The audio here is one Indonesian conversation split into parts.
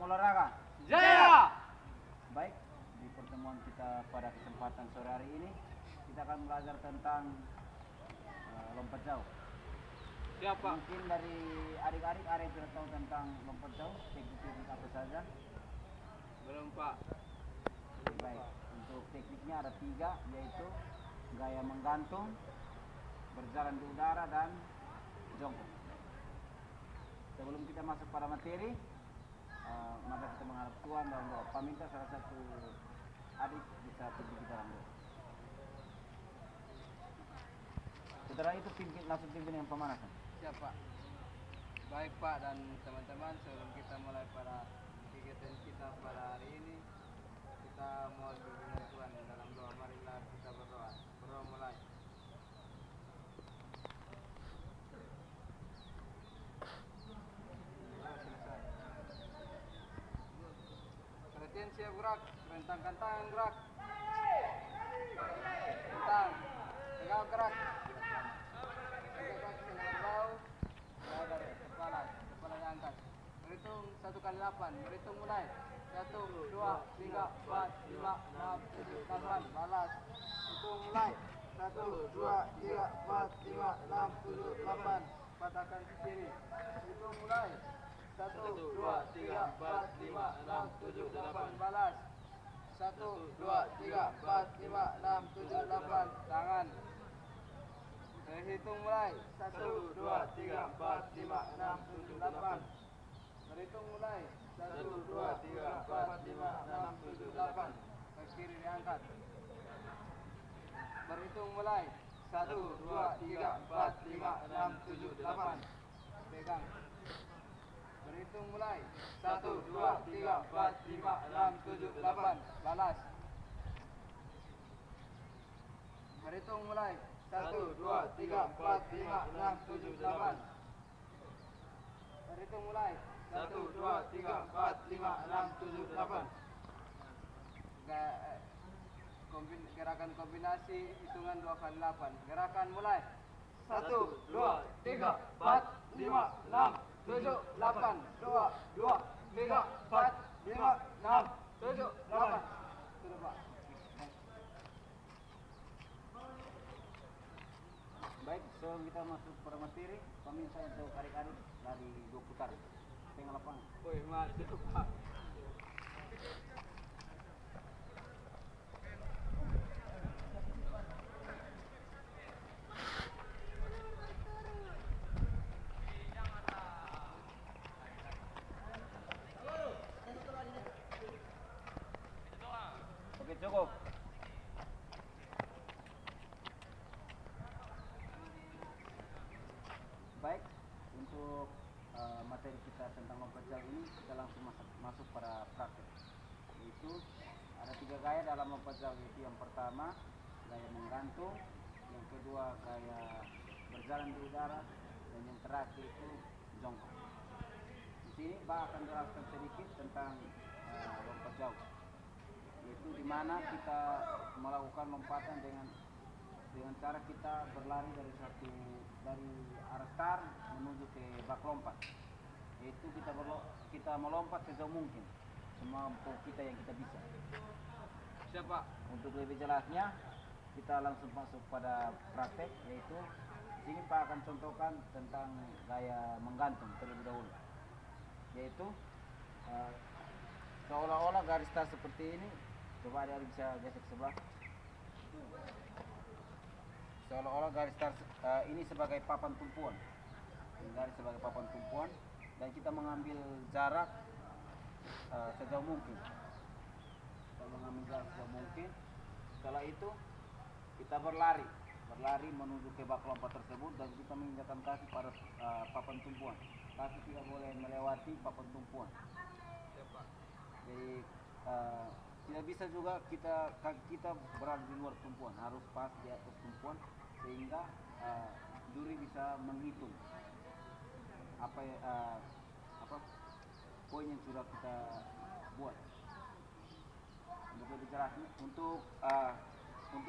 olahraga. Jaya! Baik, di pertemuan kita pada kesempatan sore hari ini kita akan belajar tentang lompat jauh. Siapa? Mungkin dari adik-adik ada yang sudah tahu tentang lompat jauh, teknik-teknik apa saja? Belum, Pak. Baik, untuk tekniknya ada 3, yaitu gaya menggantung, berjalan di udara, dan jongkok. Sebelum kita masuk pada materi, maka kita menghadap Tuhan dalam doa. Paminta salah satu adik bisa pimpin kita dalam doa. Setelah itu langsung pimpin dengan pemanasan. Siapa? Baik, Pak dan teman-teman, sebelum kita mulai pada kegiatan kita pada hari ini, kita mohon bimbingan Tuhan dalam doa. Marilah kita berdoa. Berdoa mulai. Perhatian, siap gerak, rentangkan tangan gerak. Rentang, tegak gerak. Tegak gerak bau. Dari kepala diangkat. Berhitung 1 kali 8. Berhitung mulai. 1, 2, 3, 4, 5, 6, 7, 8. Balas. Hitung mulai. 1, 2, 3, 4, 5, 6, 7, 8. Patahkan ke kiri. Hitung mulai. 1, 2, 3, 4, 5, 6, 7, 8. Balas. 1, 2, 3, 4, 5, 6, 7, 8. Tangan. Hitung mulai. 1, 2, 3, 4, 5, 6, 7, 8. Berhitung mulai. 1, 2, 3, 4, 5, 6, 7, 8. Ke kiri diangkat. Berhitung mulai. 1, 2, 3, 4, 5, 6, 7, 8. Pegang. Berhitung mulai. 1, 2, 3, 4, 5, 6, 7, 8. Balas. Berhitung mulai. 1, 2, 3, 4, 5, 6, 7, 8. Berhitung mulai. 1, 2, 3, 4, 5, 6, 7, 8. Gerakan kombinasi hitungan 2 kali 8. Gerakan mulai. 1, 2, 3, 4, 5, 6, 7, 8. 2, 2, 3, 4, 5, 6, 7, 8. Sudah, Pak. Baik, sebelum kita masuk pada materi, pemirsa untuk adik-adik dari 2 putaran. Tengah lapangan. Woi, masuk, Pak. Oke, cukup. Baik, untuk materi kita tentang lompat jauh ini kita langsung masuk pada praktek. Yaitu ada 3 gaya dalam lompat jauh, yaitu yang pertama gaya menggantung, yang kedua gaya berjalan di udara, dan yang terakhir itu jongkok. Di sini Pak akan jelaskan sedikit tentang lompat jauh, yaitu di mana kita melakukan lompatan dengan cara kita berlari dari arah start menuju ke bak lompat. Yaitu kita melompat sejauh mungkin semampu kita yang kita bisa. Siapa? Untuk lebih jelasnya kita langsung masuk pada praktek, yaitu di sini Pak akan contohkan tentang gaya menggantung terlebih dahulu. Yaitu seolah-olah garis start seperti ini. Coba ada bisa gesek sebelah. Seolah-olah garis start ini sebagai papan tumpuan. Garis sebagai papan tumpuan, dan kita mengambil jarak sejauh mungkin. Kita mengambil jarak sejauh mungkin. Setelah itu kita berlari menuju ke bak lompat tersebut, dan kita menginjakkan kaki pada papan tumpuan. Kaki tidak boleh melewati papan tumpuan. Jadi tidak bisa juga kaki kita berada di luar tumpuan, harus pas di atas tumpuan, sehingga juri bisa menghitung apa poin yang sudah kita buat. Untuk lebih jelasnya, untuk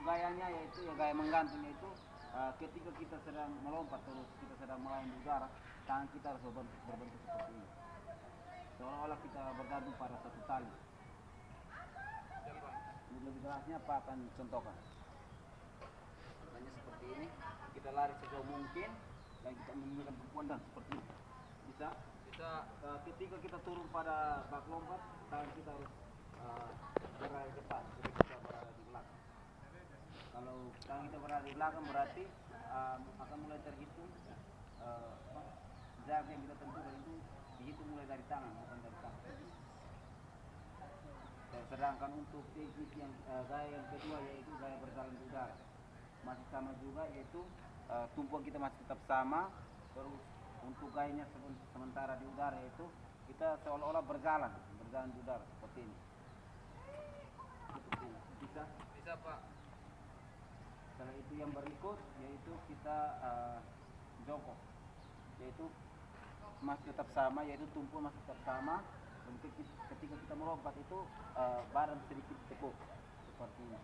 gayanya yaitu gaya menggantung, yaitu ketika kita sedang melompat terus kita sedang melayang di udara, tangan kita harus berbentuk seperti ini. seolah-olah kita bergabung pada satu tali. Siapa? Lebih jelasnya apa akan contohkan? Makanya seperti ini, kita lari sejauh mungkin dan kita menggunakan tumpuan dan seperti ini. Bisa? Bisa. Ketika kita turun pada bak lompat, tangan kita harus berada di depan, jadi kita berada di belakang. Kalau tangan kita berada di belakang berarti akan mulai terhitung jarak yang kita tentukan itu dihitung mulai dari tangan, bukan dari kaki. Sedangkan untuk teknik yang gaya yang kedua yaitu gaya berjalan di udara, masih sama juga, yaitu tumpuan kita masih tetap sama. Terus untuk gayanya sementara di udara yaitu kita seolah-olah berjalan di udara seperti ini. Bisa? Bisa, Pak. Setelah itu yang berikut yaitu kita jongkok, yaitu masih tetap sama, yaitu tumpuan masih tetap sama. Ketika kita melompat itu badan sedikit tekuk seperti ini.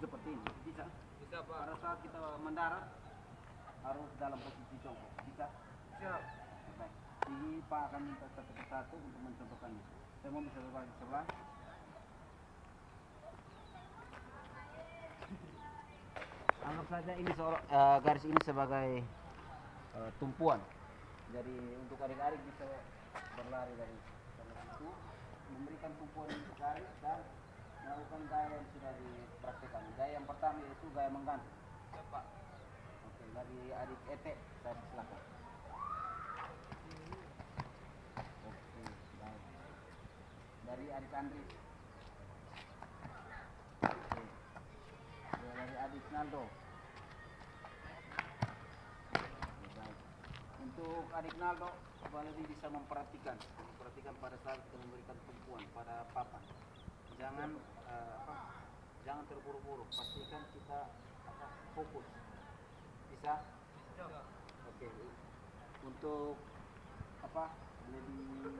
Seperti ini. Bisa? Bisa, Pak. Pada saat kita mendarat harus dalam posisi jongkok. Bisa? Siap. Baik. Ini Pak akan minta satu persatu untuk mencontohkannya. Saya mau bisa berbagi sebelah. Anggap saja ini garis ini sebagai tumpuan. Jadi untuk adik-adik bisa berlari dari sana itu, memberikan tumpuan garis dan melakukan gaya yang sudah dipraktikkan. Gaya yang pertama yaitu gaya menggantung. Siap, Pak. Oke, dari adik Ete saya silakan. Oke, baik. Dari adik Andri. Oke. Dari adik Naldo. Baik. Untuk adik Naldo, lebih bisa memperhatikan pada saat kita memberikan tumpuan pada papan. Jangan terburu-buru. Pastikan kita fokus. Bisa? Siap. Oke. Untuk lebih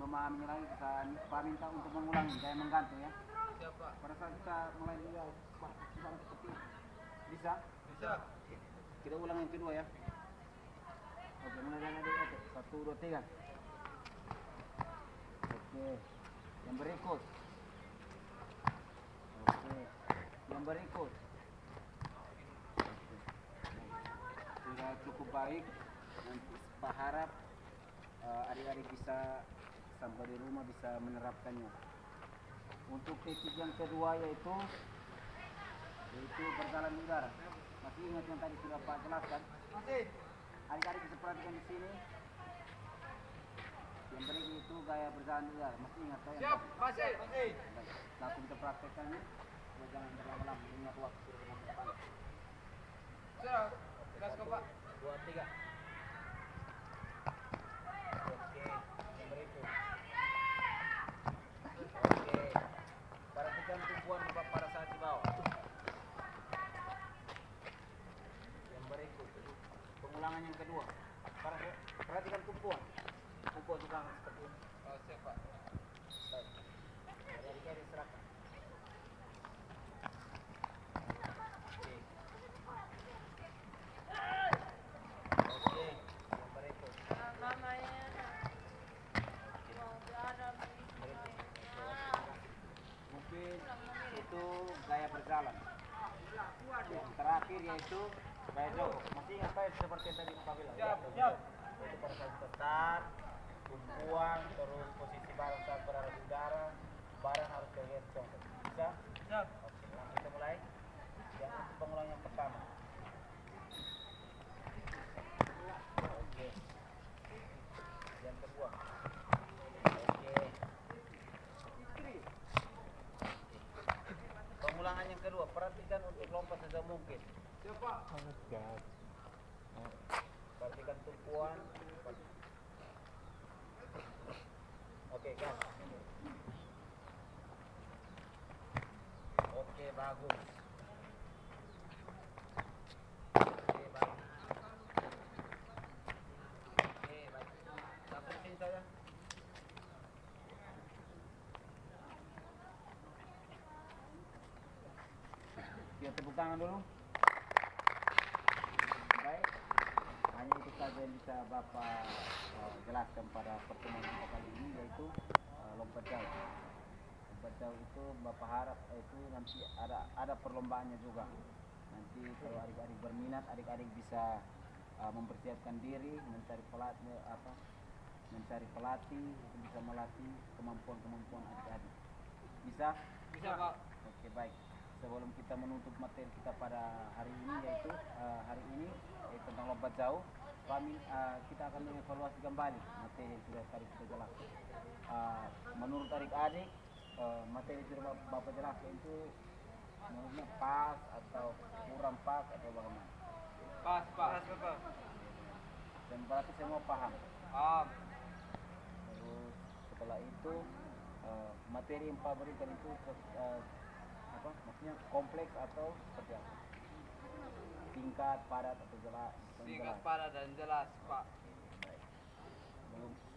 memahami lagi, kita minta untuk mengulangi gaya menggantung ya. Siap, Pak. Pada saat kita mulai seperti ini. Bisa? Bisa. Kita ulang yang kedua ya. Oke, mulai dari adik. 1, 2, 3. Oke. Yang berikut. Oke. Yang berikut. Oke. Sudah cukup baik. Nanti Pak harap adik-adik bisa sampai di rumah bisa menerapkannya. Untuk teknik yang kedua yaitu berjalan di udara. Masih ingat yang tadi sudah Pak jelaskan? Masih. Adik-adik bisa perhatikan di sini. Yang berikut itu gaya berjalan di udara. Masih ingat saya? Siap. Masih. Masih. Baik. Langsung kita praktekkannya. Jangan berlama-lama. Ingat waktu dengan depan. Siap. Gas ke, Pak. 2, 3. Oke. Yang berikut. Oke. Perhatikan tumpuan Bapak pada saat di bawah. Yang berikut. Pengulangan yang kedua. Perhatikan tumpuan. Tumpuan juga seperti ini. Oh, siap, Pak. Baik. Dari serahkan. Oke. Oke. Yang berikut. Mungkin itu gaya berjalan. Yang terakhir yaitu gaya jongkok. Masih ingat Pak seperti yang tadi Pak bilang? Siap. Siap. Itu pada saat kita start, tumpuan, terus posisi barang saat berada di udara, barang harus terlihat jongkok. Bisa? Siap. Oke, langsung kita mulai. Yang itu pengulangan yang pertama. Oke. Yang kedua. Oke. Pengulangan yang kedua, perhatikan untuk lompat sejauh mungkin. Siap, Pak. Perhatikan tumpuan. Oke, gas. Oke, bagus. Oke, bagus. Oke, baik. Sampai sini saja. Kita tepuk tangan dulu. Baik. Hanya itu saja yang bisa Bapak jelaskan pada pertemuan kita kali ini, yaitu lompat jauh. Lompat jauh itu Bapak harap itu nanti ada perlombaannya juga. Nanti kalau adik-adik berminat, adik-adik bisa mempersiapkan diri, mencari pelatih, bisa melatih kemampuan adik-adik. Bisa? Bisa, Pak. Oke, baik. Sebelum kita menutup materi kita pada hari ini, yaitu tentang lompat jauh, kita akan mengevaluasi kembali materi yang sudah tadi kita jelaskan. Menurut adik-adik, materi yang sudah Bapak jelaskan itu menurutnya pas atau kurang pas atau bagaimana? Pas, Pak. Dan berarti semua paham. Paham. Terus setelah itu materi yang Pak berikan itu maksudnya kompleks atau seperti apa? Singkat, padat atau jelas? Singkat, padat dan jelas, Pak. Baik.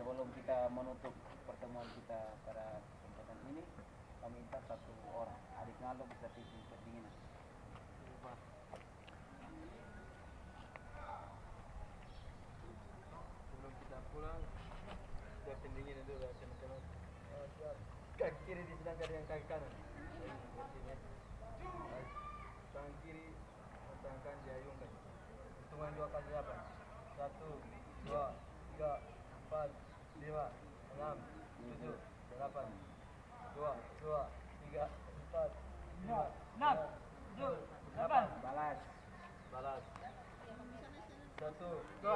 Sebelum kita menutup pertemuan kita pada kesempatan ini, kami minta satu orang adik Naldo bisa pikir kedinginan. Sebelum kita pulang, siap pendingin dulu ya teman-teman. Kaki kiri disedangkan dengan kaki kanan. Tangan kiri, tangan kanan diayunkan. Hitungan 2 kali 8. 1, 2, 3, 4, 5, 6, 7, 8. 2, 3, 4, 5, 6, 7, 8. Balas. 1, 2,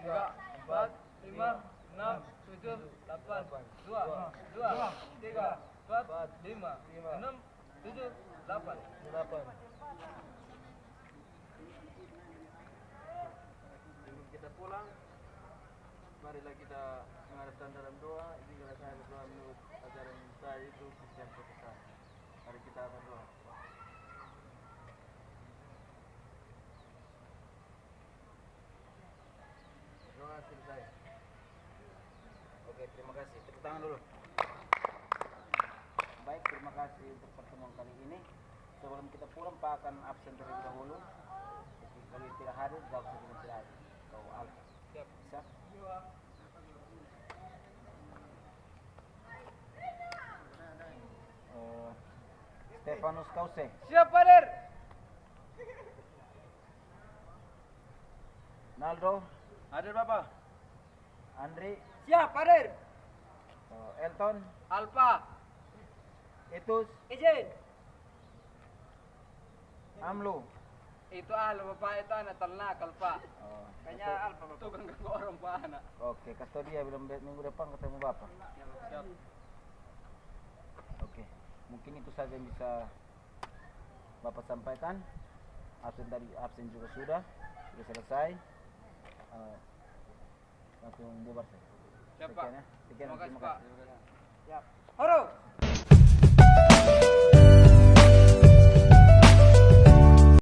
3, 4, 5, 6, 7, 8. 2, 3, 4, 5, 6, 7, 8. Sebelum kita pulang, marilah kita menghadapkan dalam doa. Ini kalau saya berdoa menurut ajaran saya itu Kristen Protestan. Mari kita berdoa. Doa selesai. Oke, terima kasih. Tepuk tangan dulu. Baik, terima kasih untuk pertemuan kali ini. Sebelum kita pulang, Pak akan absen terlebih dahulu. Jadi kalau tidak hadir, jawab sebelum tidak hadir. Kau Alfa. Siap. Bisa? Stefanus Kause. Siap, Pader. Naldo. Hadir, Bapak. Andri. Siap, Pader. Elton. Alfa. Etus. Izin. Amlu. Itu Bapak, itu anak ternak, Pak. Oh, Kayaknya Alfa, Bapak. Tukang ganggu orang, Pak, anak. Oke, Kastodia belum minggu depan ketemu Bapak. Siap. Oke, mungkin itu saja yang bisa Bapak sampaikan. Absen juga sudah selesai. Langsung bubar saja. Siap, Pak. Sekian ya. Terima kasih, Terima Pak. kasih. Siap. Horo.